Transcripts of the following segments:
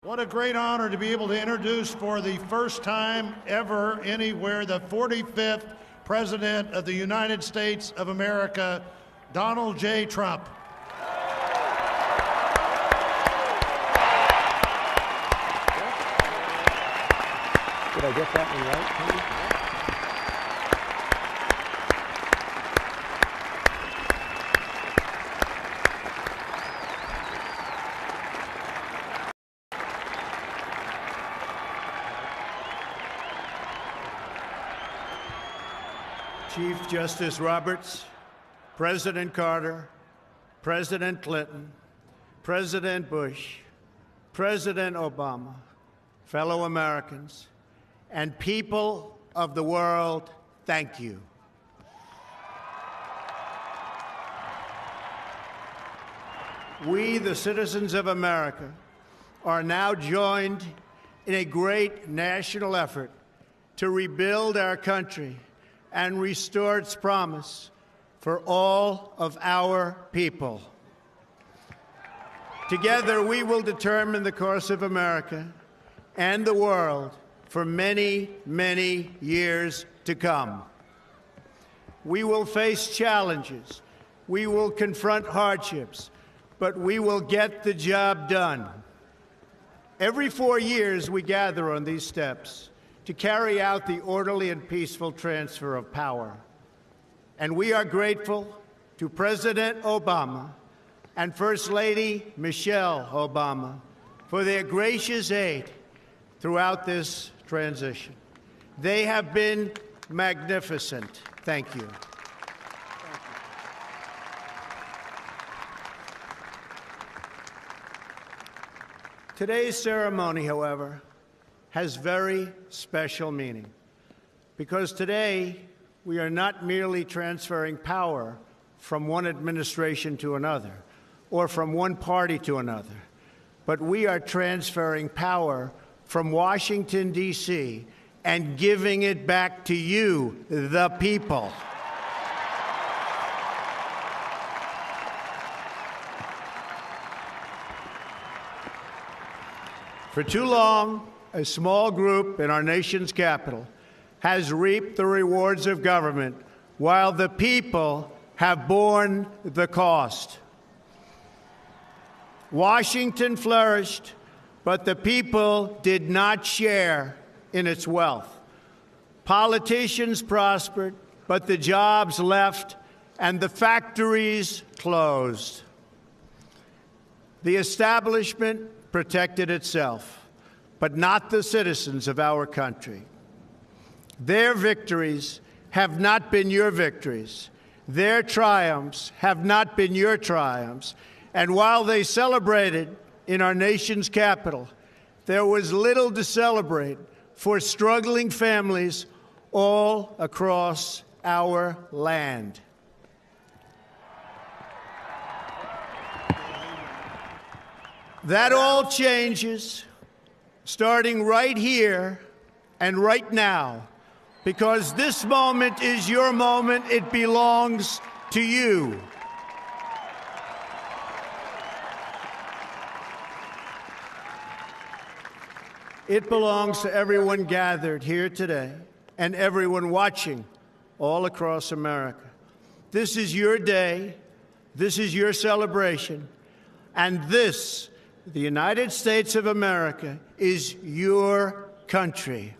What a great honor to be able to introduce for the first time ever anywhere the 45th President of the United States of America, Donald J. Trump. Did I get that one right, Tony? Chief Justice Roberts, President Carter, President Clinton, President Bush, President Obama, fellow Americans, and people of the world, thank you. We, the citizens of America, are now joined in a great national effort to rebuild our country and restore its promise for all of our people. Together, we will determine the course of America and the world for many, many years to come. We will face challenges. We will confront hardships, but we will get the job done. Every 4 years, we gather on these steps to carry out the orderly and peaceful transfer of power. And we are grateful to President Obama and First Lady Michelle Obama for their gracious aid throughout this transition. They have been magnificent. Thank you. Today's ceremony, however, has very special meaning, because today we are not merely transferring power from one administration to another or from one party to another, but we are transferring power from Washington, D.C., and giving it back to you, the people. For too long, a small group in our nation's capital has reaped the rewards of government while the people have borne the cost. Washington flourished, but the people did not share in its wealth. Politicians prospered, but the jobs left and the factories closed. The establishment protected itself, but not the citizens of our country. Their victories have not been your victories. Their triumphs have not been your triumphs. And while they celebrated in our nation's capital, there was little to celebrate for struggling families all across our land. That all changes starting right here and right now, because this moment is your moment. It belongs to you. It belongs to everyone gathered here today and everyone watching all across America. This is your day. This is your celebration. And this, the United States of America, is your country.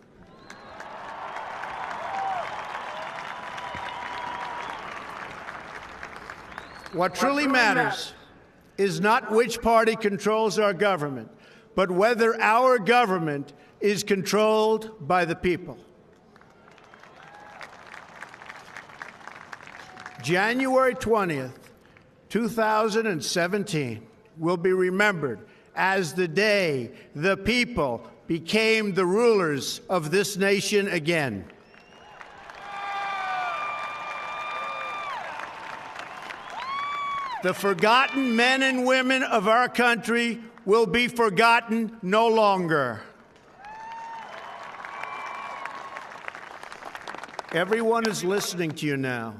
What truly matters is not which party controls our government, but whether our government is controlled by the people. January 20th, 2017 will be remembered as the day the people became the rulers of this nation again. The forgotten men and women of our country will be forgotten no longer. Everyone is listening to you now.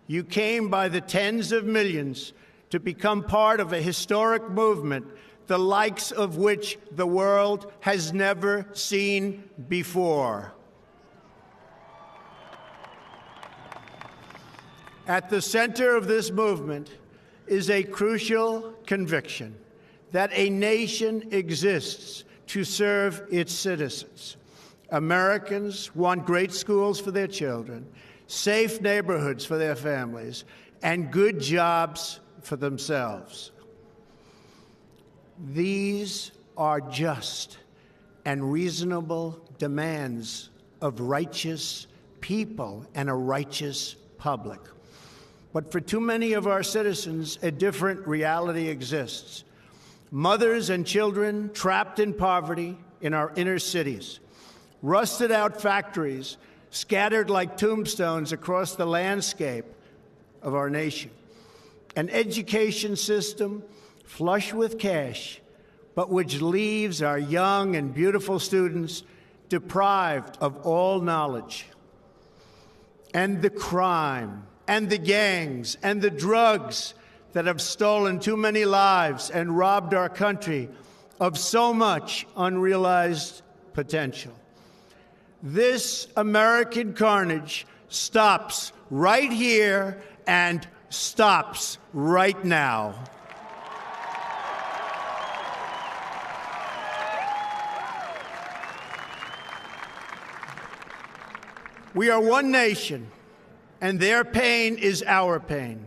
You came by the tens of millions to become part of a historic movement the likes of which the world has never seen before. At the center of this movement is a crucial conviction that a nation exists to serve its citizens. Americans want great schools for their children, safe neighborhoods for their families, and good jobs for themselves. These are just and reasonable demands of righteous people and a righteous public. But for too many of our citizens, a different reality exists. Mothers and children trapped in poverty in our inner cities, rusted out factories scattered like tombstones across the landscape of our nation, an education system flush with cash, but which leaves our young and beautiful students deprived of all knowledge. And the crime, and the gangs, and the drugs that have stolen too many lives and robbed our country of so much unrealized potential. This American carnage stops right here and stops right now. We are one nation, and their pain is our pain.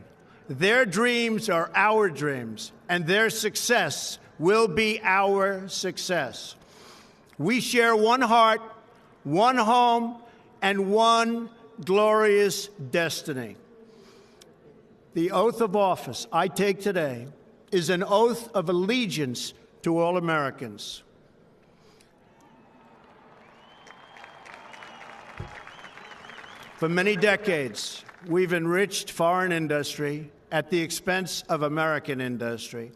Their dreams are our dreams, and their success will be our success. We share one heart, one home, and one glorious destiny. The oath of office I take today is an oath of allegiance to all Americans. For many decades, we've enriched foreign industry at the expense of American industry,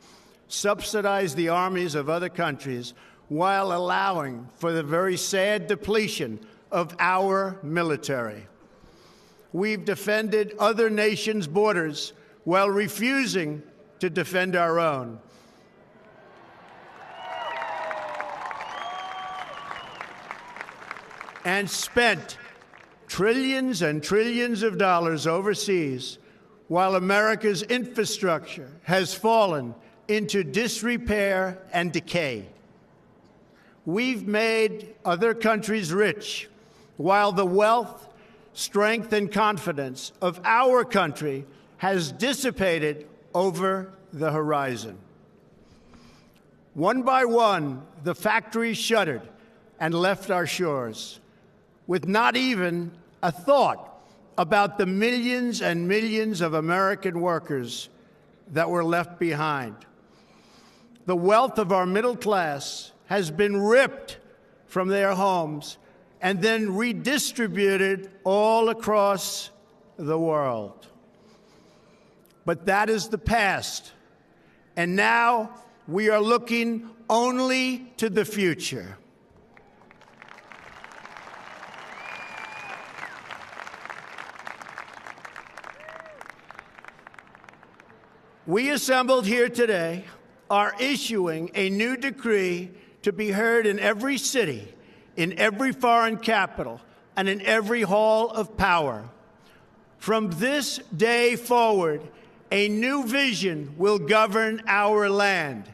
subsidized the armies of other countries while allowing for the very sad depletion of our military. We've defended other nations' borders while refusing to defend our own. And spent trillions and trillions of dollars overseas while America's infrastructure has fallen into disrepair and decay. We've made other countries rich while the wealth, strength, and confidence of our country has dissipated over the horizon. One by one, the factories shuttered and left our shores, with not even a thought about the millions and millions of American workers that were left behind. The wealth of our middle class has been ripped from their homes and then redistributed all across the world. But that is the past, and now we are looking only to the future. We assembled here today are issuing a new decree to be heard in every city, in every foreign capital, and in every hall of power. From this day forward, a new vision will govern our land.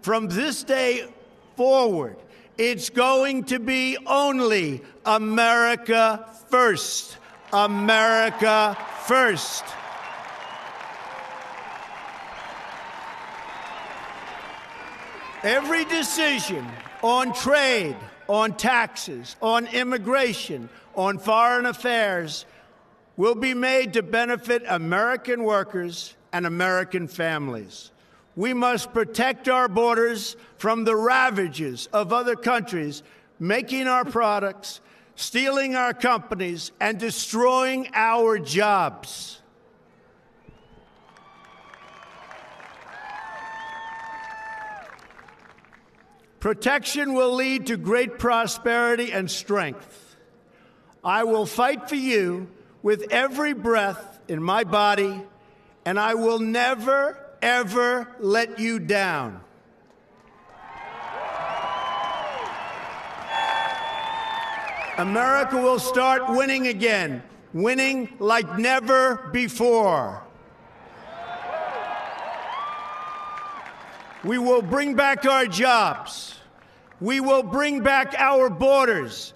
From this day forward, it's going to be only America first. America first. Every decision on trade, on taxes, on immigration, on foreign affairs will be made to benefit American workers and American families. We must protect our borders from the ravages of other countries making our products, stealing our companies, and destroying our jobs. Protection will lead to great prosperity and strength. I will fight for you with every breath in my body, and I will never, ever let you down. America will start winning again, winning like never before. We will bring back our jobs. We will bring back our borders.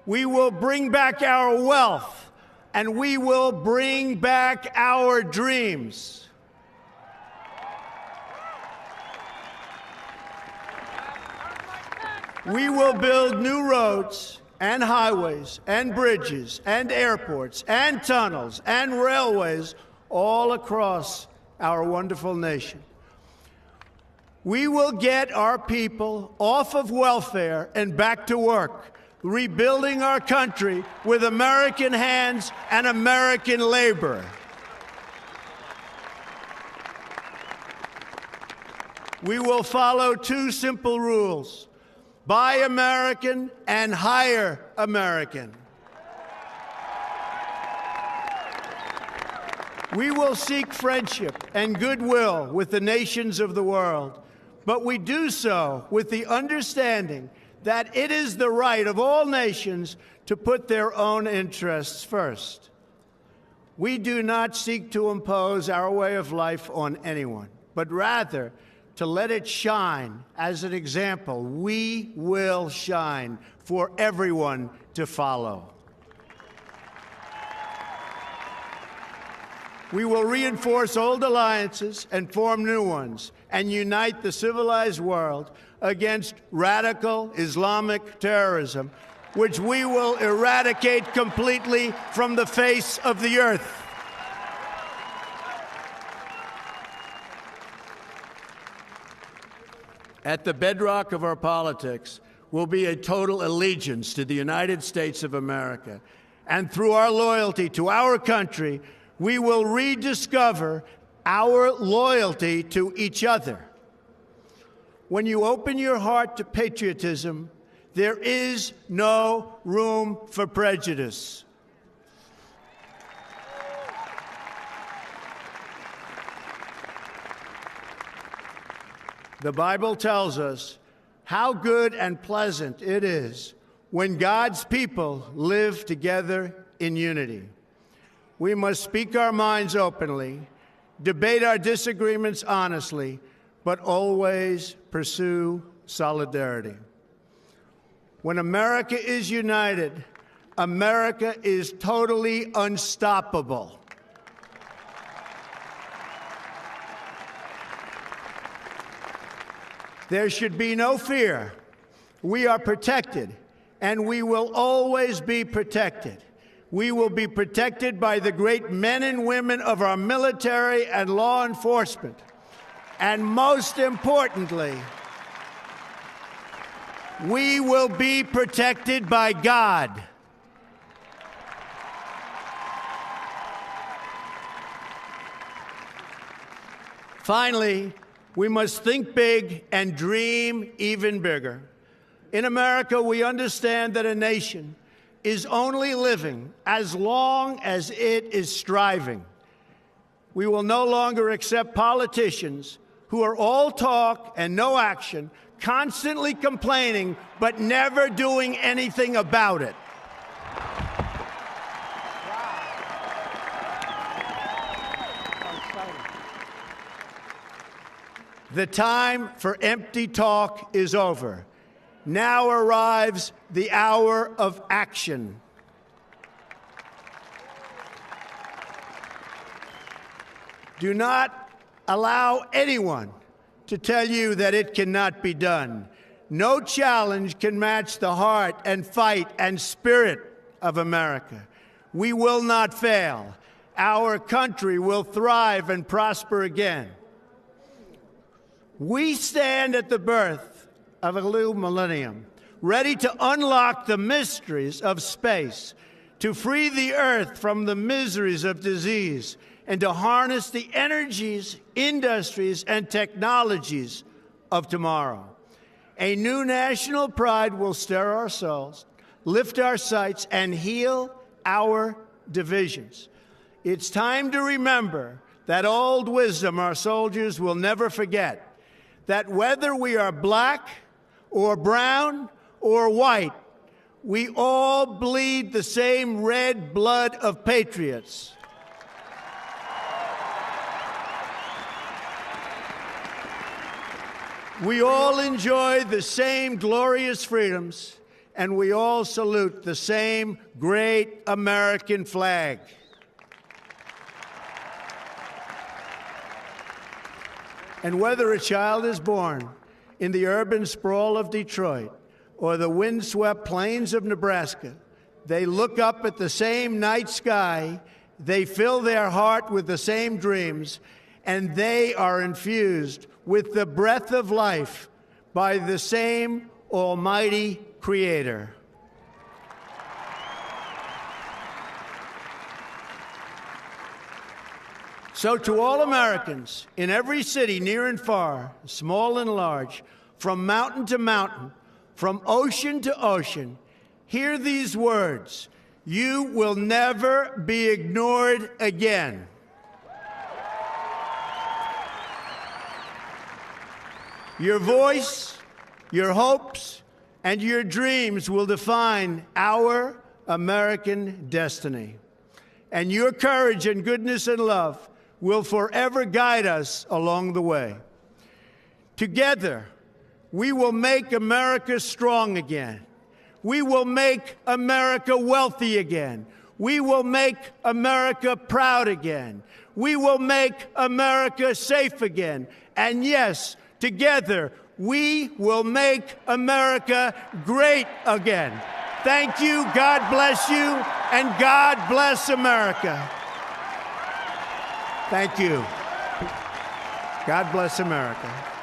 We will bring back our wealth. And we will bring back our dreams. We will build new roads and highways and bridges and airports and tunnels and railways all across our wonderful nation. We will get our people off of welfare and back to work, rebuilding our country with American hands and American labor. We will follow two simple rules: buy American and hire American. We will seek friendship and goodwill with the nations of the world, but we do so with the understanding that it is the right of all nations to put their own interests first. We do not seek to impose our way of life on anyone, but rather to let it shine as an example. We will shine for everyone to follow. We will reinforce old alliances and form new ones and unite the civilized world against radical Islamic terrorism, which we will eradicate completely from the face of the earth. At the bedrock of our politics will be a total allegiance to the United States of America. And through our loyalty to our country, we will rediscover our loyalty to each other. When you open your heart to patriotism, there is no room for prejudice. The Bible tells us how good and pleasant it is when God's people live together in unity. We must speak our minds openly, debate our disagreements honestly, but always pursue solidarity. When America is united, America is totally unstoppable. There should be no fear. We are protected, and we will always be protected. We will be protected by the great men and women of our military and law enforcement. And most importantly, we will be protected by God. Finally, we must think big and dream even bigger. In America, we understand that a nation is only living as long as it is striving. We will no longer accept politicians who are all talk and no action, constantly complaining but never doing anything about it. The time for empty talk is over. Now arrives the hour of action. Do not allow anyone to tell you that it cannot be done. No challenge can match the heart and fight and spirit of America. We will not fail. Our country will thrive and prosper again. We stand at the birth of a new millennium, ready to unlock the mysteries of space, to free the earth from the miseries of disease, and to harness the energies, industries, and technologies of tomorrow. A new national pride will stir our souls, lift our sights, and heal our divisions. It's time to remember that old wisdom our soldiers will never forget, that whether we are black or brown or white, We all bleed the same red blood of patriots. We all enjoy the same glorious freedoms, and we all salute the same great American flag. And whether a child is born in the urban sprawl of Detroit or the windswept plains of Nebraska, they look up at the same night sky, they fill their heart with the same dreams, and they are infused with the breath of life by the same almighty Creator. So to all Americans in every city, near and far, small and large, from mountain to mountain, from ocean to ocean, hear these words: you will never be ignored again. Your voice, your hopes, and your dreams will define our American destiny. And your courage and goodness and love will forever guide us along the way. Together, we will make America strong again. We will make America wealthy again. We will make America proud again. We will make America safe again. And yes, together, we will make America great again. Thank you, God bless you, and God bless America. Thank you. God bless America.